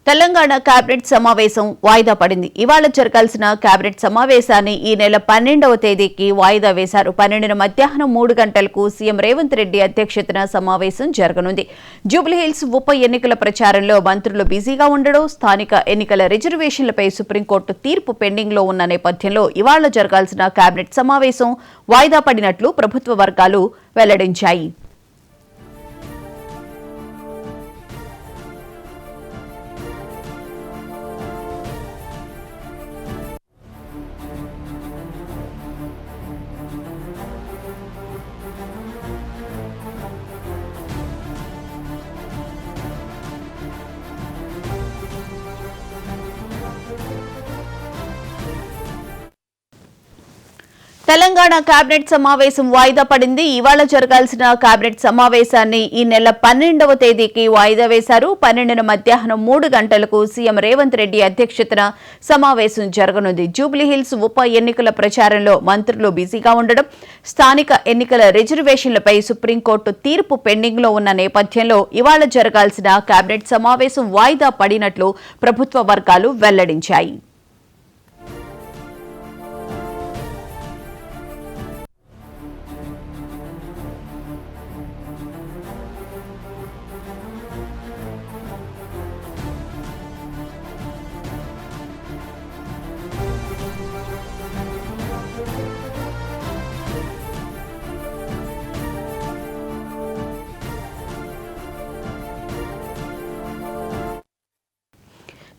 Telangana cabinet సమావేశం వాయిదా పడింది. ఇవాళ జరగాల్సిన కేబినెట్ సమావేశాన్ని ఈ నెల 12వ తేదీకి వాయిదా వేశారు. 12న మధ్యాహ్నం 3 గంటలకు సీఎం రేవంత్ రెడ్డి అధ్యక్షతన సమావేశం జరగనుంది. జూబ్లీహిల్స్ ఉప ఎన్నికల ప్రచారంలో మంత్రులు బిజీగా ఉండడం, స్థానిక ఎన్నికల రిజర్వేషన్లపై సుప్రీంకోర్టు తీర్పు పెండింగ్ లో ఉన్న నేపథ్యంలో ఇవాళ జరగాల్సిన కేబినెట్ సమావేశం వాయిదా పడినట్లు ప్రభుత్వ వర్గాలు వెల్లడించాయి. తెలంగాణ కేబినెట్ సమావేశం వాయిదా పడింది. ఇవాళ జరగాల్సిన కేబినెట్ సమావేశాన్ని ఈ నెల 12వ తేదీకి వాయిదా వేశారు. 12న మధ్యాహ్నం 3 గంటలకు సీఎం రేవంత్ రెడ్డి అధ్యక్షతన సమావేశం జరగనుంది. జూబ్లీహిల్స్ ఉప ఎన్నికల ప్రచారంలో మంత్రులు బిజీగా ఉండడం, స్థానిక ఎన్నికల రిజర్వేషన్లపై సుప్రీంకోర్టు తీర్పు పెండింగ్ లో ఉన్న నేపథ్యంలో ఇవాళ జరగాల్సిన కేబినెట్ సమావేశం వాయిదా పడినట్లు ప్రభుత్వ వర్గాలు వెల్లడించాయి.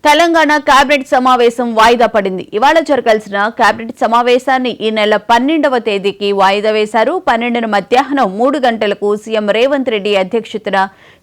తెలంగాణ కేబినెట్ సమావేశం వాయిదా పడింది. ఇవాళ జరగాల్సిన కేబినెట్ సమావేశాన్ని ఈ నెల 12వ తేదీకి వాయిదా వేశారు. 12న మధ్యాహ్నం 3 గంటలకు సీఎం రేవంత్ రెడ్డి అధ్యక్షతన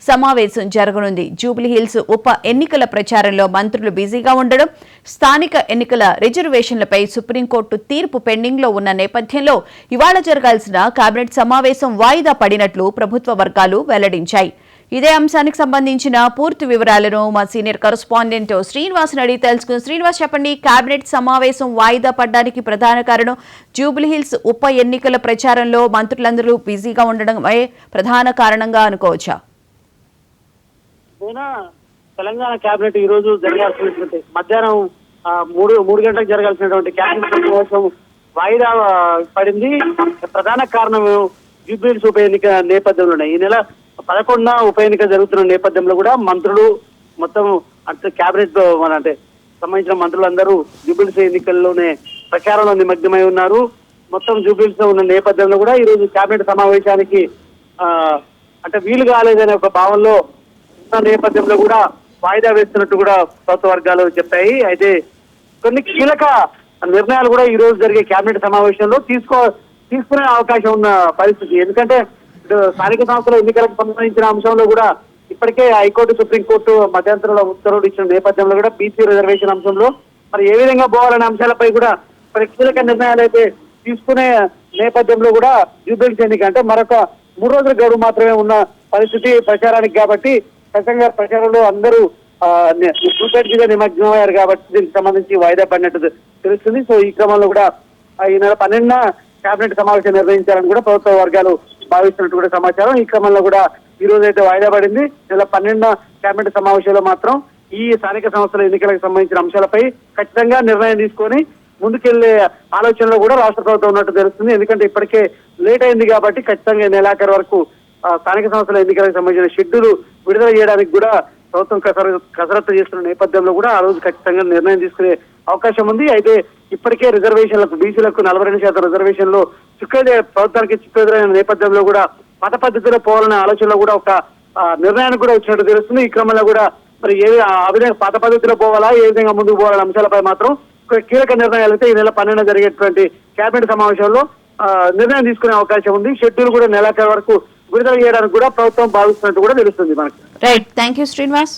సమావేశం జరగనుంది. జూబ్లీహిల్స్ ఉప ఎన్నికల ప్రచారంలో మంత్రులు బిజీగా ఉండడం, స్థానిక ఎన్నికల రిజర్వేషన్లపై సుప్రీంకోర్టు తీర్పు పెండింగ్ లో ఉన్న నేపథ్యంలో ఇవాళ జరగాల్సిన కేబినెట్ సమావేశం వాయిదా పడినట్లు ప్రభుత్వ వర్గాలు వెల్లడించాయి. ఇదే అంశానికి సంబంధించిన పూర్తి వివరాలను మా సీనియర్ కరెస్పాండెంట్ శ్రీనివాస్ అడిగి తెలుసుకుని. శ్రీనివాస్, చెప్పండి, కేబినెట్ సమావేశం వాయిదా పడడానికి ప్రధాన కారణం జూబ్లీహిల్స్ ఉప ఎన్నికల ప్రచారంలో మంత్రులందరూ బిజీగా ఉండడమే ప్రధాన కారణంగా అనుకోవచ్చా? తెలంగాణ కేబినెట్ ఈ రోజు జరగాల్సినటువంటి మధ్యాహ్నం 3 గంటలకు జరగాల్సినటువంటి కేబినెట్ సమావేశం వాయిదా పడింది. ప్రధాన కారణం జూబ్లీహిల్స్ ఉప ఎన్నిక నేపథ్యంలోనే ఈ నెల 11న ఉప ఎన్నిక జరుగుతున్న నేపథ్యంలో కూడా మంత్రులు మొత్తం అంటే కేబినెట్ అంటే సంబంధించిన మంత్రులందరూ జూబ్లీహిల్స్ ఎన్నికల్లోనే ప్రచారంలో నిమగ్నమై ఉన్నారు. మొత్తం జూబ్లీహిల్స్ లో ఉన్న నేపథ్యంలో కూడా ఈ రోజు కేబినెట్ సమావేశానికి అంటే వీలు కాలేదనే ఒక భావంలో ఉన్న నేపథ్యంలో కూడా వాయిదా వేస్తున్నట్టు కూడా ప్రభుత్వ వర్గాలు చెప్పాయి. అయితే కొన్ని కీలక నిర్ణయాలు కూడా ఈ రోజు జరిగే కేబినెట్ సమావేశంలో తీసుకునే అవకాశం ఉన్న పరిస్థితి. ఎందుకంటే స్థానిక సంస్థల ఎన్నికలకు సంబంధించిన అంశంలో కూడా ఇప్పటికే హైకోర్టు, సుప్రీంకోర్టు మధ్యంతరంలో ఉత్తర్వులు ఇచ్చిన నేపథ్యంలో కూడా బీసీ రిజర్వేషన్ అంశంలో మరి ఏ విధంగా పోవాలనే అంశాలపై కూడా మరి కీలక నిర్ణయాలు అయితే తీసుకునే నేపథ్యంలో కూడా జూబ్లీహిల్స్ ఎన్నిక అంటే మరొక 3 రోజుల గడువు మాత్రమే ఉన్న పరిస్థితి ప్రచారానికి. కాబట్టి ఖచ్చితంగా ప్రచారంలో అందరూ సూపర్జీగా నిమగ్నమయ్యారు కాబట్టి దీనికి సంబంధించి వాయిదా పడినట్టు తెలుస్తుంది. సో ఈ క్రమంలో కూడా ఈ నెల 12న కేబినెట్ సమావేశం నిర్వహించాలని కూడా ప్రభుత్వ వర్గాలు భావిస్తున్నట్టు కూడా సమాచారం. ఈ క్రమంలో కూడా ఈ రోజు అయితే వాయిదా పడింది. నెల 12న కేబినెట్ సమావేశంలో మాత్రం ఈ స్థానిక సంస్థల ఎన్నికలకు సంబంధించిన అంశాలపై ఖచ్చితంగా నిర్ణయం తీసుకొని ముందుకెళ్లే ఆలోచనలో కూడా రాష్ట్ర ప్రభుత్వం ఉన్నట్టు తెలుస్తుంది. ఎందుకంటే ఇప్పటికే లేట్ అయింది కాబట్టి ఖచ్చితంగా నెలాఖరు వరకు స్థానిక సంస్థల ఎన్నికలకు సంబంధించిన షెడ్యూల్ విడుదల చేయడానికి కూడా ప్రభుత్వం కసరత్తు చేస్తున్న నేపథ్యంలో కూడా ఆ రోజు ఖచ్చితంగా నిర్ణయం తీసుకునే అవకాశం ఉంది. అయితే ఇప్పటికే రిజర్వేషన్లకు బీసీలకు 42% రిజర్వేషన్లో ప్రభుత్వానికి చిక్కెదురైన నేపథ్యంలో కూడా మత పద్ధతిలో పోవాలనే ఆలోచనలో కూడా ఒక నిర్ణయానికి కూడా వచ్చినట్టు తెలుస్తుంది. ఈ క్రమంలో కూడా మరి ఆ విధంగా పాత పద్ధతిలో పోవాలా, ఏ విధంగా ముందుకు పోవాలనే అంశాలపై మాత్రం కీలక నిర్ణయాలు అయితే ఈ నెల 12న జరిగేటువంటి కేబినెట్ సమావేశంలో నిర్ణయం తీసుకునే అవకాశం ఉంది. షెడ్యూల్ కూడా నెలాఖరు వరకు విడుదల చేయడానికి కూడా ప్రభుత్వం భావిస్తున్నట్టు కూడా తెలుస్తుంది మనకు. Right, thank you Srinivas.